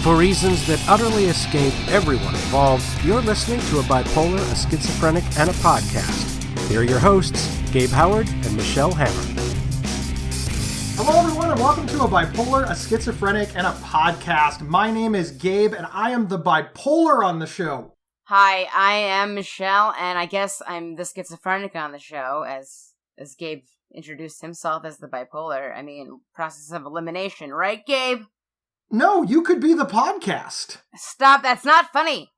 For reasons that utterly escape everyone involved, you're listening to a bipolar, a schizophrenic, and a podcast. Here are your hosts, Gabe Howard and Michelle Hammer. Hello, everyone, and welcome to a bipolar, a schizophrenic, and a podcast. My name is Gabe, and I am the bipolar on the show. Hi, I am Michelle, and I guess I'm the schizophrenic on the show, as Gabe introduced himself as the bipolar. I mean, process of elimination, right, Gabe? No, you could be the podcast. Stop, that's not funny.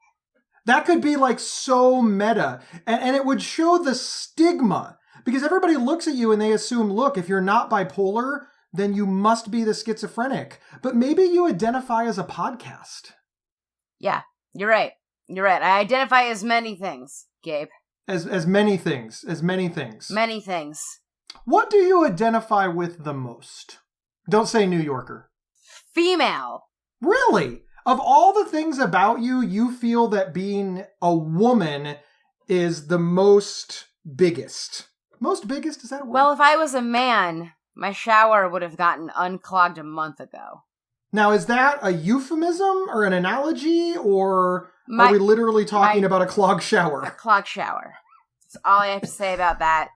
That could be like so meta, and it would show the stigma, because everybody looks at you and they assume, look, if you're not bipolar, then you must be the schizophrenic. But maybe you identify as a podcast. Yeah, you're right. You're right. I identify as many things, Gabe. As many things. Many things. What do you identify with the most? Don't say New Yorker. Female. Really? Of all the things about you, you feel that being a woman is the most biggest. Most biggest? Is that a word? Well, if I was a man, my shower would have gotten unclogged a month ago. Now, is that a euphemism or an analogy, or are we literally talking about a clogged shower? A clogged shower. That's all I have to say about that.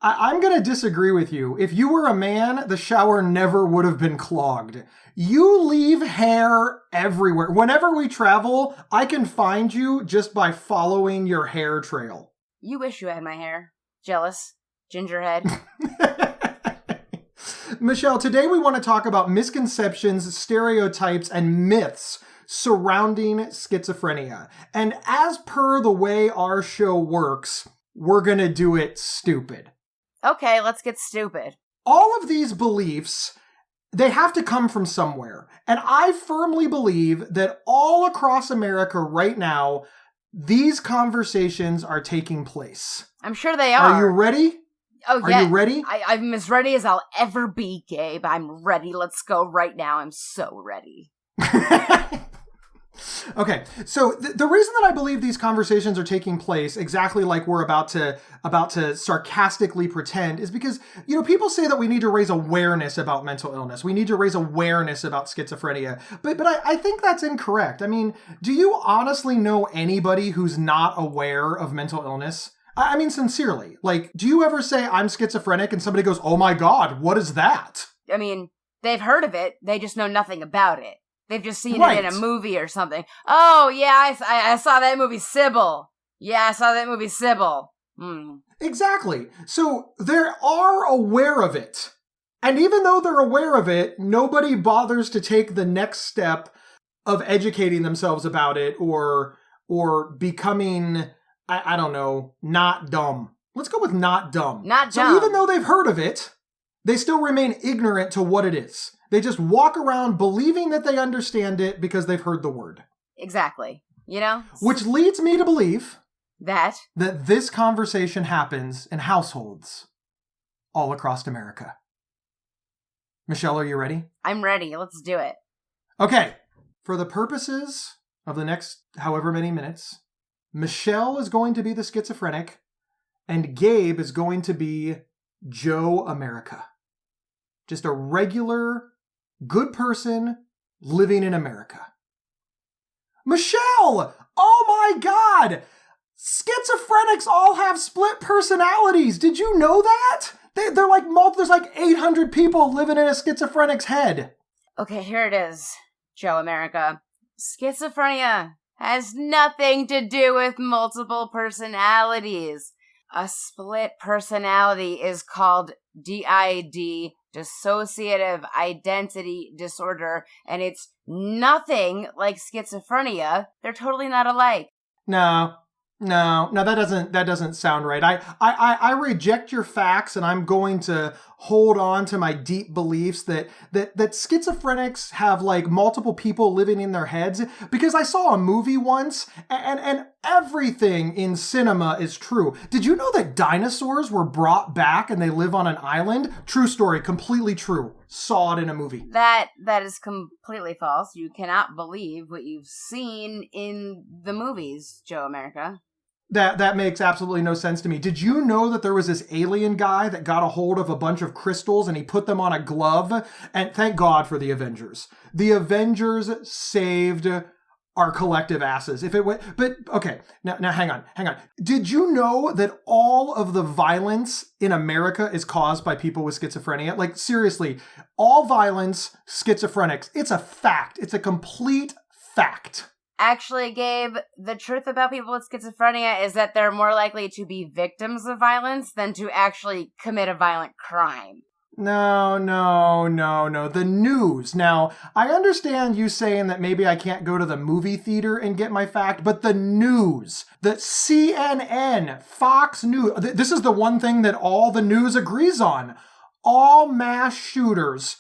I'm going to disagree with you. If you were a man, the shower never would have been clogged. You leave hair everywhere. Whenever we travel, I can find you just by following your hair trail. You wish you had my hair. Jealous. Gingerhead. Michelle, today we want to talk about misconceptions, stereotypes, and myths surrounding schizophrenia. And as per the way our show works, we're going to do it stupid. Okay, let's get stupid. All of these beliefs, they have to come from somewhere. And I firmly believe that all across America right now, these conversations are taking place. I'm sure they are. Are you ready? Oh, yeah. Are you ready? I'm as ready as I'll ever be, Gabe. I'm ready. Let's go right now. I'm so ready. Okay, so the reason that I believe these conversations are taking place exactly like we're about to sarcastically pretend is because, you know, people say that we need to raise awareness about mental illness. We need to raise awareness about schizophrenia. But I think that's incorrect. I mean, do you honestly know anybody who's not aware of mental illness? I mean, sincerely, like, do you ever say I'm schizophrenic and somebody goes, oh my God, what is that? I mean, they've heard of it. They just know nothing about it. They've just seen Right. it in a movie or something. Oh, yeah, I saw that movie Sybil. Yeah, I saw that movie Sybil. Exactly. So they are aware of it. And even though they're aware of it, nobody bothers to take the next step of educating themselves about it or becoming, I don't know, not dumb. Let's go with not dumb. Not dumb. So even though they've heard of it, they still remain ignorant to what it is. They just walk around believing that they understand it because they've heard the word. Exactly. You know? Which leads me to believe that this conversation happens in households all across America. Michelle, are you ready? I'm ready. Let's do it. Okay. For the purposes of the next however many minutes, Michelle is going to be the schizophrenic and Gabe is going to be Joe America. Just a regular, good person living in America. Michelle! Oh my God! Schizophrenics all have split personalities. Did you know that? They're like there's like 800 people living in a schizophrenic's head. Okay, here it is, Joe America. Schizophrenia has nothing to do with multiple personalities. A split personality is called DID, dissociative identity disorder, and it's nothing like schizophrenia. They're totally not alike. No, that doesn't sound right. I reject your facts, and I'm going to hold on to my deep beliefs that schizophrenics have like multiple people living in their heads, because I saw a movie once and everything in cinema is true. Did you know that dinosaurs were brought back and they live on an island? True story, completely true. Saw it in a movie. That is completely false. You cannot believe what you've seen in the movies, Joe America. That makes absolutely no sense to me. Did you know that there was this alien guy that got a hold of a bunch of crystals and he put them on a glove? And thank God for the Avengers. The Avengers saved our collective asses. If it went, but okay, now hang on. Did you know that all of the violence in America is caused by people with schizophrenia? Like seriously, all violence, schizophrenics, it's a fact. It's a complete fact. Actually, Gabe, the truth about people with schizophrenia is that they're more likely to be victims of violence than to actually commit a violent crime. No. The news. Now, I understand you saying that maybe I can't go to the movie theater and get my fact, but the news, the CNN, Fox News, this is the one thing that all the news agrees on. All mass shooters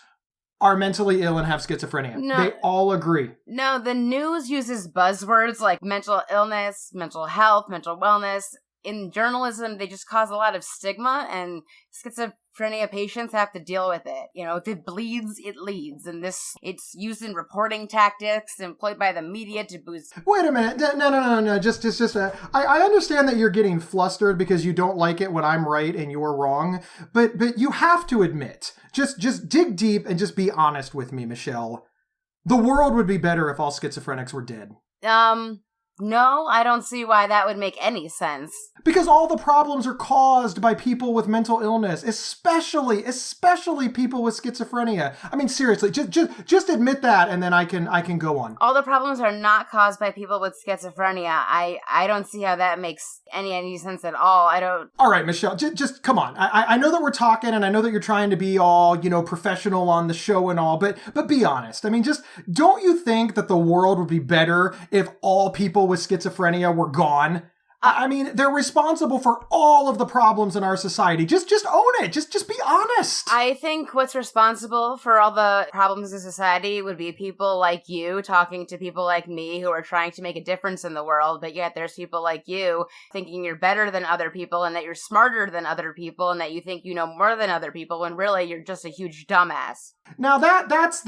are mentally ill and have schizophrenia. No, they all agree. No, the news uses buzzwords like mental illness, mental health, mental wellness. In journalism, they just cause a lot of stigma, and schizophrenia patients have to deal with it. You know, if it bleeds, it leads. And it's used in reporting tactics employed by the media to boost. Wait a minute. No. Just, I understand that you're getting flustered because you don't like it when I'm right and you're wrong. But you have to admit, just dig deep and just be honest with me, Michelle. The world would be better if all schizophrenics were dead. No, I don't see why that would make any sense. Because all the problems are caused by people with mental illness, especially people with schizophrenia. I mean, seriously, just admit that, and then I can go on. All the problems are not caused by people with schizophrenia. I don't see how that makes any sense at all. I don't. All right, Michelle, just come on. I know that we're talking, and I know that you're trying to be all, professional on the show and all, but be honest. I mean, just don't you think that the world would be better if all people with schizophrenia were gone? I mean, they're responsible for all of the problems in our society. Just own it. Just be honest. I think what's responsible for all the problems in society would be people like you talking to people like me who are trying to make a difference in the world, but yet there's people like you thinking you're better than other people and that you're smarter than other people and that you think you know more than other people when really you're just a huge dumbass. Now that's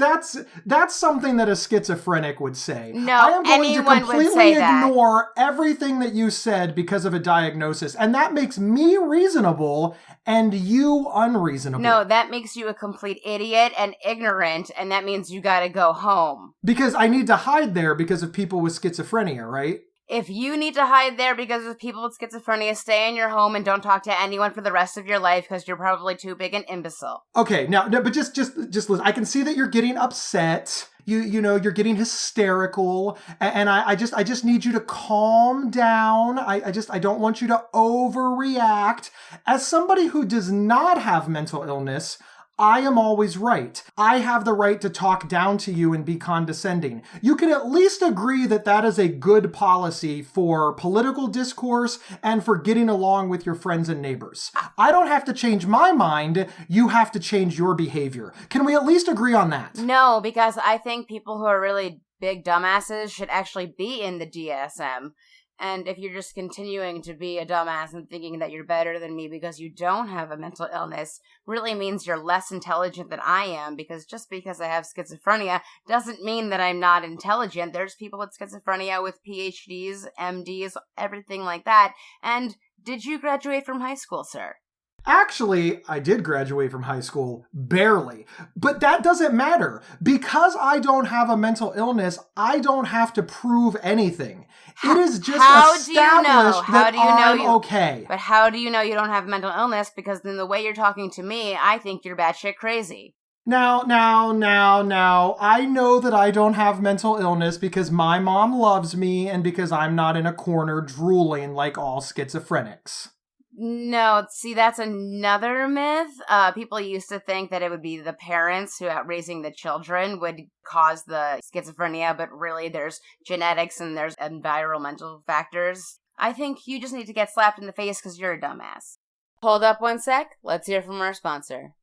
something that a schizophrenic would say. No, I am going anyone to completely would say ignore everything that you said because of a diagnosis, and that makes me reasonable and you unreasonable. No, that makes you a complete idiot and ignorant, and that means you gotta go home. Because I need to hide there because of people with schizophrenia, right? If you need to hide there because of people with schizophrenia, stay in your home and don't talk to anyone for the rest of your life because you're probably too big an imbecile. Okay, now, no, but just listen. I can see that you're getting upset. You're getting hysterical, and I just need you to calm down. I don't want you to overreact. As somebody who does not have mental illness, I am always right. I have the right to talk down to you and be condescending. You can at least agree that that is a good policy for political discourse and for getting along with your friends and neighbors. I don't have to change my mind. You have to change your behavior. Can we at least agree on that? No, because I think people who are really big dumbasses should actually be in the DSM. And if you're just continuing to be a dumbass and thinking that you're better than me because you don't have a mental illness really means you're less intelligent than I am, because just because I have schizophrenia doesn't mean that I'm not intelligent. There's people with schizophrenia with PhDs, MDs, everything like that. And did you graduate from high school, sir? Actually, I did graduate from high school, barely. But that doesn't matter. Because I don't have a mental illness, I don't have to prove anything. It is just established that I'm okay. But how do you know you don't have mental illness? Because in the way you're talking to me, I think you're batshit crazy. Now, I know that I don't have mental illness because my mom loves me and because I'm not in a corner drooling like all schizophrenics. No, see, that's another myth. People used to think that it would be the parents who, out raising the children, would cause the schizophrenia, but really there's genetics and there's environmental factors. I think you just need to get slapped in the face because you're a dumbass. Hold up one sec. Let's hear from our sponsor.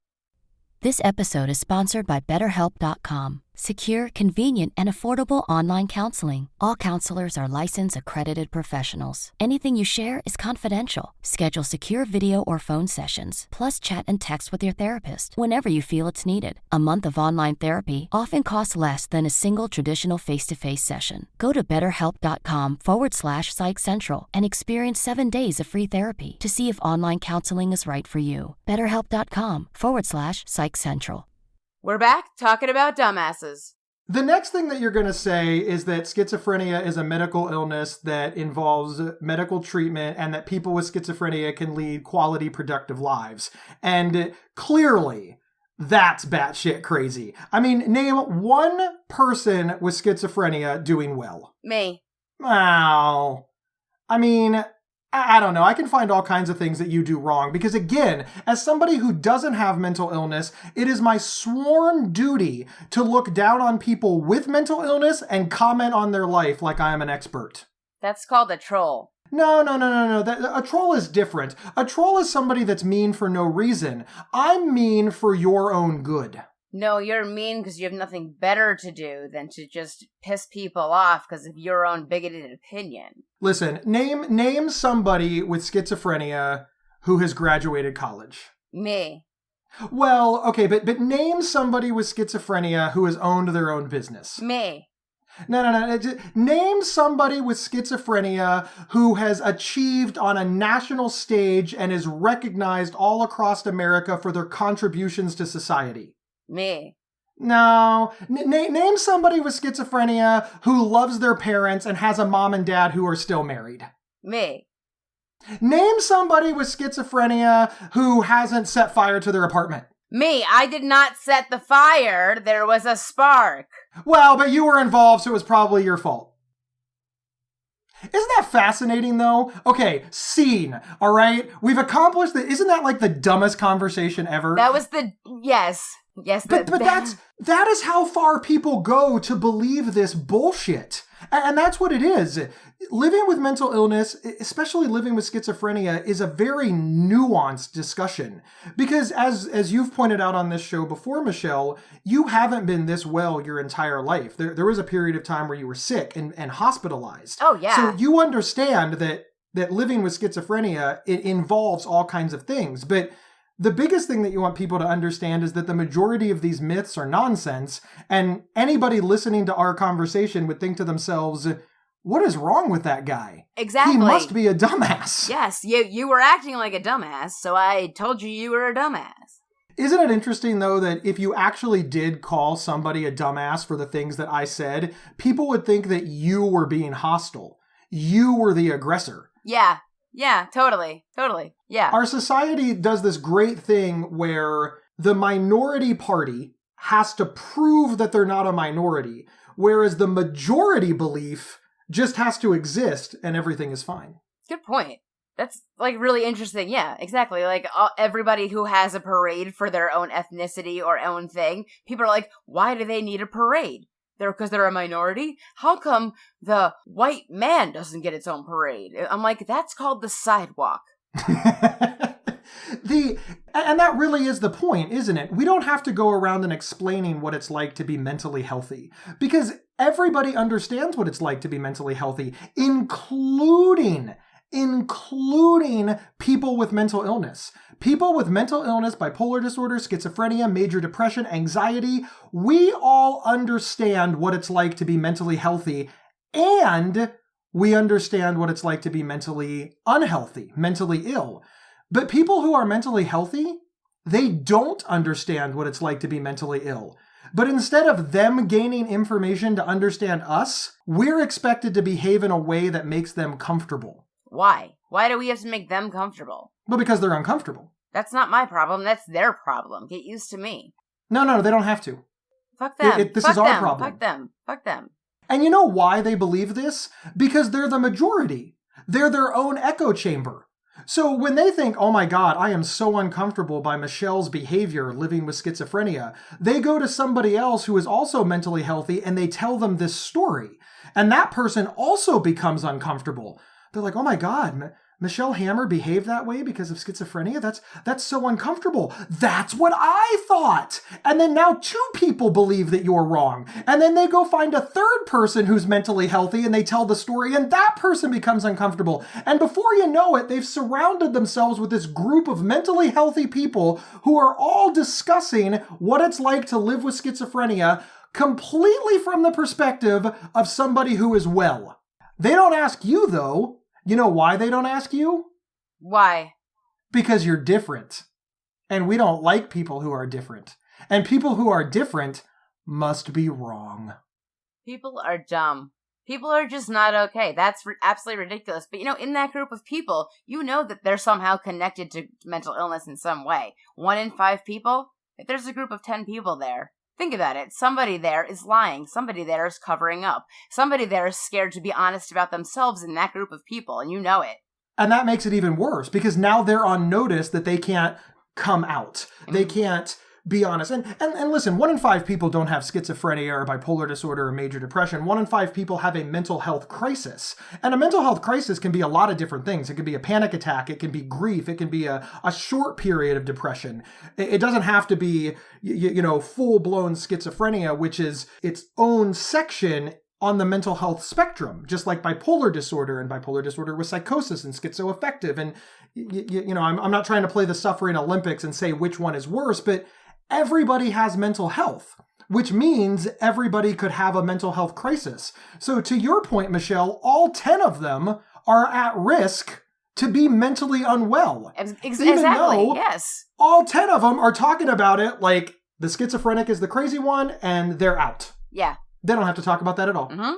This episode is sponsored by BetterHelp.com. secure, convenient, and affordable online counseling. All counselors are licensed, accredited professionals. Anything you share is confidential. Schedule secure video or phone sessions, plus chat and text with your therapist whenever you feel it's needed. A month of online therapy often costs less than a single traditional face-to-face session. Go to betterhelp.com/PsychCentral and experience 7 days of free therapy to see if online counseling is right for you. betterhelp.com/PsychCentral. We're back talking about dumbasses. The next thing that you're going to say is that schizophrenia is a medical illness that involves medical treatment and that people with schizophrenia can lead quality, productive lives. And clearly, that's batshit crazy. I mean, name one person with schizophrenia doing well. Me. Wow. I mean, I don't know. I can find all kinds of things that you do wrong because, again, as somebody who doesn't have mental illness, it is my sworn duty to look down on people with mental illness and comment on their life like I am an expert. That's called a troll. No. A troll is different. A troll is somebody that's mean for no reason. I'm mean for your own good. No, you're mean because you have nothing better to do than to just piss people off because of your own bigoted opinion. Listen, name somebody with schizophrenia who has graduated college. Me. Well, okay, but name somebody with schizophrenia who has owned their own business. Me. No. Name somebody with schizophrenia who has achieved on a national stage and is recognized all across America for their contributions to society. Me. No. Name somebody with schizophrenia who loves their parents and has a mom and dad who are still married. Me. Name somebody with schizophrenia who hasn't set fire to their apartment. Me. I did not set the fire. There was a spark. Well, but you were involved, so it was probably your fault. Isn't that fascinating, though? Okay, scene, all right? We've accomplished that. Isn't that like the dumbest conversation ever? That was yes. But that is how far people go to believe this bullshit. And that's what it is. Living with mental illness, especially living with schizophrenia, is a very nuanced discussion. Because as you've pointed out on this show before, Michelle, you haven't been this well your entire life. There was a period of time where you were sick and hospitalized. Oh, yeah. So you understand that living with schizophrenia, it involves all kinds of things. But the biggest thing that you want people to understand is that the majority of these myths are nonsense, and anybody listening to our conversation would think to themselves, what is wrong with that guy? Exactly. He must be a dumbass. Yes, you were acting like a dumbass, so I told you were a dumbass. Isn't it interesting, though, that if you actually did call somebody a dumbass for the things that I said, people would think that you were being hostile. You were the aggressor. Yeah, totally. Yeah. Our society does this great thing where the minority party has to prove that they're not a minority, whereas the majority belief just has to exist and everything is fine. Good point. That's like really interesting. Yeah, exactly. Like everybody who has a parade for their own ethnicity or own thing, people are like, why do they need a parade? Because they're a minority? How come the white man doesn't get its own parade? I'm like, that's called the sidewalk. And that really is the point, isn't it? We don't have to go around and explaining what it's like to be mentally healthy, because everybody understands what it's like to be mentally healthy, including people with mental illness. People with mental illness, bipolar disorder, schizophrenia, major depression, anxiety, we all understand what it's like to be mentally healthy, and we understand what it's like to be mentally unhealthy, mentally ill. But people who are mentally healthy, they don't understand what it's like to be mentally ill. But instead of them gaining information to understand us, we're expected to behave in a way that makes them comfortable. Why? Why do we have to make them comfortable? Well, because they're uncomfortable. That's not my problem. That's their problem. Get used to me. No, they don't have to. Fuck them. This is our problem. Fuck them. And you know why they believe this? Because they're the majority. They're their own echo chamber. So when they think, oh my God, I am so uncomfortable by Michelle's behavior living with schizophrenia, they go to somebody else who is also mentally healthy and they tell them this story. And that person also becomes uncomfortable. They're like, oh my God, Michelle Hammer behaved that way because of schizophrenia? That's so uncomfortable. That's what I thought. And then now 2 people believe that you're wrong. And then they go find a 3rd person who's mentally healthy and they tell the story and that person becomes uncomfortable. And before you know it, they've surrounded themselves with this group of mentally healthy people who are all discussing what it's like to live with schizophrenia completely from the perspective of somebody who is well. They don't ask you, though. You know why they don't ask you? Why? Because you're different. And we don't like people who are different. And people who are different must be wrong. People are dumb. People are just not okay. That's absolutely ridiculous. But, in that group of people, you know that they're somehow connected to mental illness in some way. 1 in 5 people? If there's a group of 10 people there, think about it. Somebody there is lying. Somebody there is covering up. Somebody there is scared to be honest about themselves in that group of people, and you know it. And that makes it even worse, because now they're on notice that they can't come out. They can't be honest. And listen, 1 in 5 people don't have schizophrenia or bipolar disorder or major depression. 1 in 5 people have a mental health crisis. And a mental health crisis can be a lot of different things. It can be a panic attack. It can be grief. It can be a short period of depression. It doesn't have to be, full-blown schizophrenia, which is its own section on the mental health spectrum, just like bipolar disorder and bipolar disorder with psychosis and schizoaffective. And, I'm not trying to play the suffering Olympics and say which one is worse, but everybody has mental health, which means everybody could have a mental health crisis. So to your point, Michelle, all 10 of them are at risk to be mentally unwell. Exactly, even though yes. All 10 of them are talking about it like the schizophrenic is the crazy one and they're out. Yeah. They don't have to talk about that at all. Mm-hmm.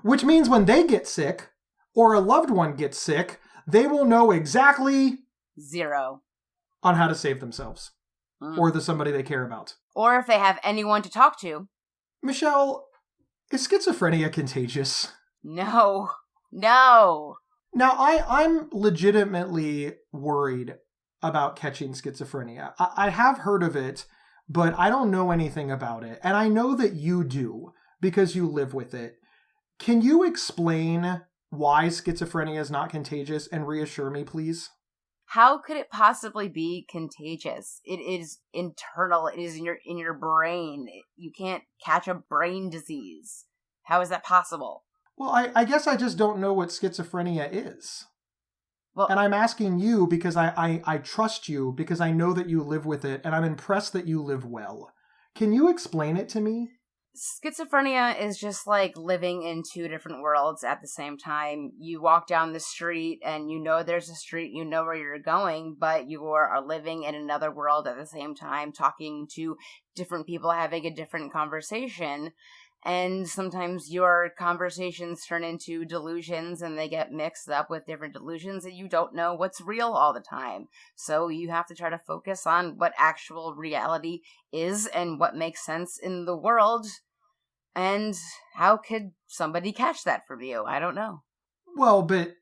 Which means when they get sick or a loved one gets sick, they will know exactly 0 on how to save themselves. Or the somebody they care about. Or if they have anyone to talk to. Michelle, is schizophrenia contagious? No. Now, I'm legitimately worried about catching schizophrenia. I have heard of it, but I don't know anything about it. And I know that you do, because you live with it. Can you explain why schizophrenia is not contagious and reassure me, please? How could it possibly be contagious? It is internal. It is in your brain. You can't catch a brain disease. How is that possible? Well, I guess I just don't know what schizophrenia is. Well, and I'm asking you because I trust you, because I know that you live with it, and I'm impressed that you live well. Can you explain it to me? Schizophrenia is just like living in 2 different worlds at the same time. You walk down the street and you know there's a street, you know where you're going, but you are living in another world at the same time, talking to different people, having a different conversation. And sometimes your conversations turn into delusions and they get mixed up with different delusions and you don't know what's real all the time. So you have to try to focus on what actual reality is and what makes sense in the world. And how could somebody catch that from you? I don't know. Well, but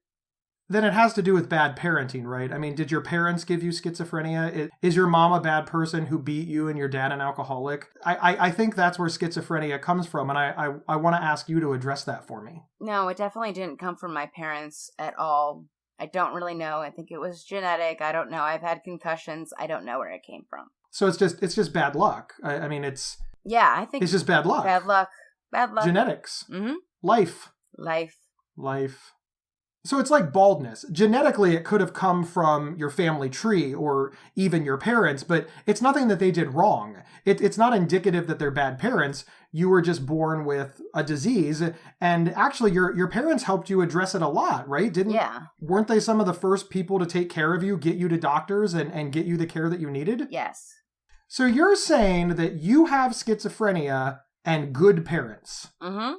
then it has to do with bad parenting, right? I mean, did your parents give you schizophrenia? Is your mom a bad person who beat you and your dad an alcoholic? I think that's where schizophrenia comes from, and I want to ask you to address that for me. No, it definitely didn't come from my parents at all. I don't really know. I think it was genetic. I don't know. I've had concussions. I don't know where it came from. So it's just bad luck. I mean, yeah, I think it's just bad luck. Bad luck. Genetics. Mm-hmm. Life. So it's like baldness. Genetically, it could have come from your family tree or even your parents, but it's nothing that they did wrong. It's not indicative that they're bad parents. You were just born with a disease, and actually your parents helped you address it a lot, right? Weren't they some of the first people to take care of you, get you to doctors, and get you the care that you needed? Yes. So you're saying that you have schizophrenia and good parents. Mm-hmm.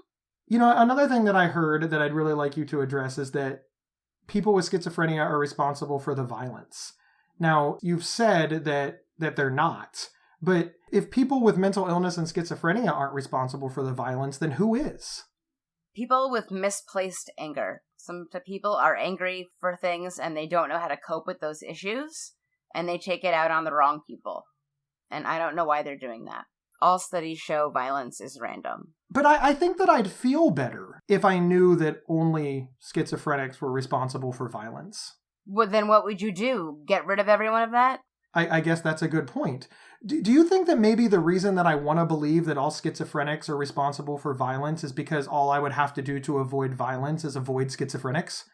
You know, another thing that I heard that I'd really like you to address is that people with schizophrenia are responsible for the violence. Now, you've said that they're not, but if people with mental illness and schizophrenia aren't responsible for the violence, then who is? People with misplaced anger. Some people are angry for things and they don't know how to cope with those issues, and they take it out on the wrong people. And I don't know why they're doing that. All studies show violence is random. But I think that I'd feel better if I knew that only schizophrenics were responsible for violence. Well, then what would you do? Get rid of every one of that? I guess that's a good point. Do you think that maybe the reason that I want to believe that all schizophrenics are responsible for violence is because all I would have to do to avoid violence is avoid schizophrenics?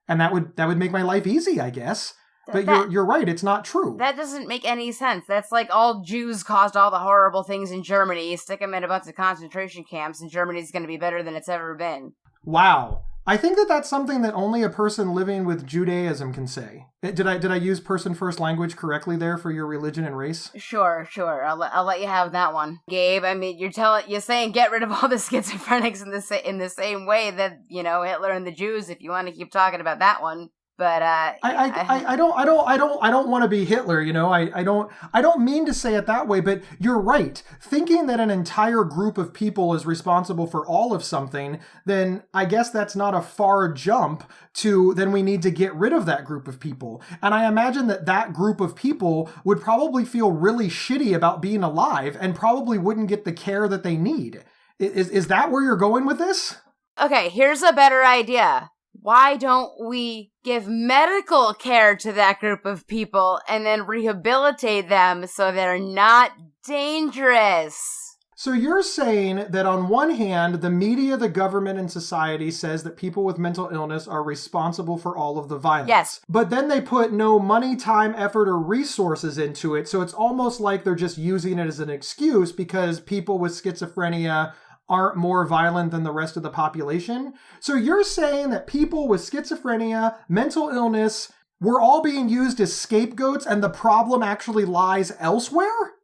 And that would make my life easy, I guess. But you're right, it's not true. That doesn't make any sense. That's like all Jews caused all the horrible things in Germany. You stick them in a bunch of concentration camps and Germany's going to be better than it's ever been. Wow. I think that that's something that only a person living with Judaism can say. Did I use person first language correctly there for your religion and race? Sure. I'll let you have that one, Gabe. I mean, you're saying get rid of all the schizophrenics in the same way that Hitler and the Jews. If you want to keep talking about that one. But I don't want to be Hitler, I don't mean to say it that way, but you're right. Thinking that an entire group of people is responsible for all of something, then I guess that's not a far jump to then we need to get rid of that group of people. And I imagine that group of people would probably feel really shitty about being alive and probably wouldn't get the care that they need. Is that where you're going with this? Okay, here's a better idea. Why don't we give medical care to that group of people and then rehabilitate them so they're not dangerous? So you're saying that on one hand, the media, the government, and society says that people with mental illness are responsible for all of the violence. Yes. But then they put no money, time, effort, or resources into it. So it's almost like they're just using it as an excuse because people with schizophrenia aren't more violent than the rest of the population. So you're saying that people with schizophrenia, mental illness, we're all being used as scapegoats and the problem actually lies elsewhere?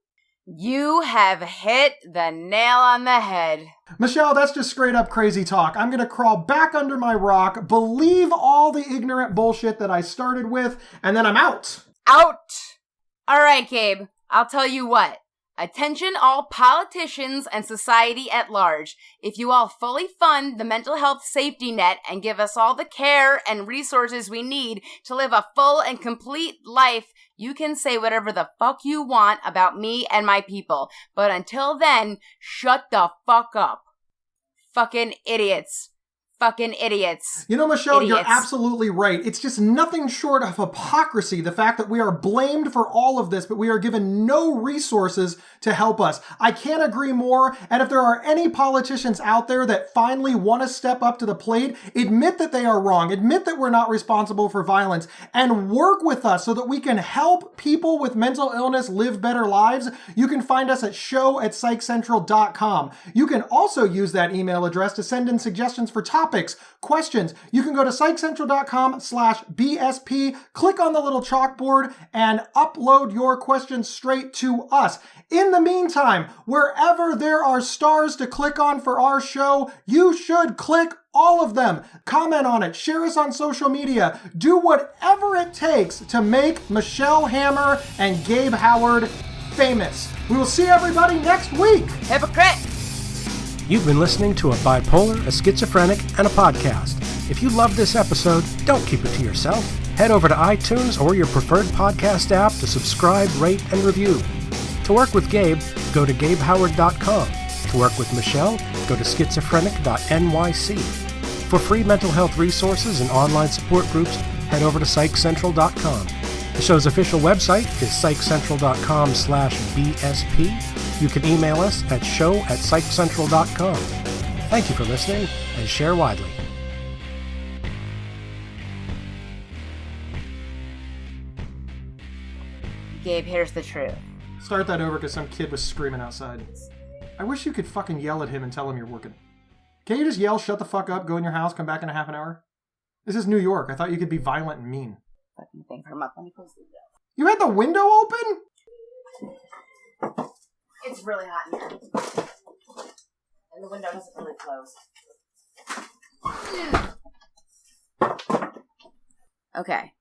You have hit the nail on the head. Michelle, that's just straight up crazy talk. I'm going to crawl back under my rock, believe all the ignorant bullshit that I started with, and then I'm out. Out! All right, Gabe, I'll tell you what. Attention all politicians and society at large. If you all fully fund the mental health safety net and give us all the care and resources we need to live a full and complete life, you can say whatever the fuck you want about me and my people. But until then, shut the fuck up. Fucking idiots. Fucking idiots. Michelle, Idiots. You're absolutely right. It's just nothing short of hypocrisy, the fact that we are blamed for all of this, but we are given no resources to help us. I can't agree more. And if there are any politicians out there that finally want to step up to the plate, admit that they are wrong, admit that we're not responsible for violence, and work with us so that we can help people with mental illness live better lives, you can find us at show@psychcentral.com. You can also use that email address to send in suggestions for topics, questions. You can go to psychcentral.com/BSP, click on the little chalkboard, and upload your questions straight to us. In the meantime, wherever there are stars to click on for our show, you should click all of them. Comment on it, share us on social media, do whatever it takes to make Michelle Hammer and Gabe Howard famous. We will see everybody next week. Hypocrite! You've been listening to a bipolar, a schizophrenic, and a podcast. If you love this episode, don't keep it to yourself. Head over to iTunes or your preferred podcast app to subscribe, rate, and review. To work with Gabe, go to GabeHoward.com. To work with Michelle, go to schizophrenic.nyc. For free mental health resources and online support groups, head over to PsychCentral.com. The show's official website is PsychCentral.com/BSP. You can email us at show@PsychCentral.com. Thank you for listening, and share widely. Gabe, here's the truth. Start that over because some kid was screaming outside. I wish you could fucking yell at him and tell him you're working. Can't you just yell, shut the fuck up, go in your house, come back in a half an hour? This is New York. I thought you could be violent and mean. Fucking thing for a month. Let me close the window. You had the window open? It's really hot in here. And the window doesn't really close. Okay.